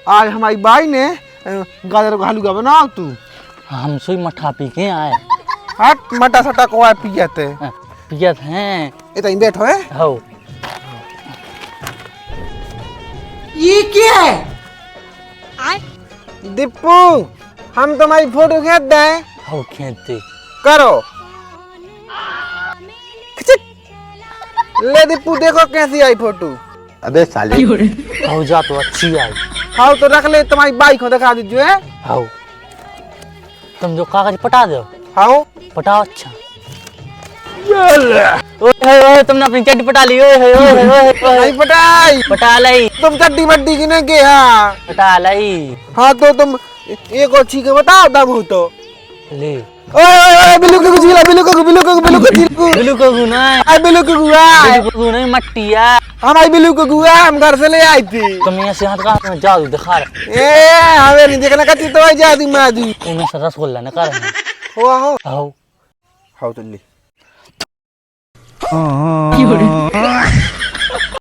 आज हमारी बाई ने गाजर का हलवा बनाओ तू। हम सुई मठा पी के आए। हट मटा सटा को पी जाते पियत हैं। इतना बैठो है। हो ये क्या है? दीपू हम तुम्हारी फोटो खींच दें। हो खेते करो। ले दीपू देखो कैसी आई फोटो। अबे साले हो जा तो अच्छी आई। हाँ तो रख ले, तुम्हारी बाइक को दिखा दीजिए। हो तुम जो कागज पटा दो। हाँ पटाओ अच्छा। ओए तुमने अपनी चड्डी पटा ली। ओए नहीं पटाई। पटा लाई। तुम चड्डी मड्डी की नहीं के। हाँ पटा लाई। हाँ तो तुम एक और चीज बताओ तब हो तो ले ओए बिल्लू के गुजिला बिल्लू को बिल्लू को गुना आई बिल्लू के गुआ बिल्लू को गुना मट्टिया। हमारी बिल्लू को गुआ हम घर से ले आई थी। तुम यहाँ से हाथ का जादू दिखा रहे। ए हमें नहीं देखना कती तो आई जाती माजी। इनमें से रसगुल्ला न कर। हो हो हाउ तो ले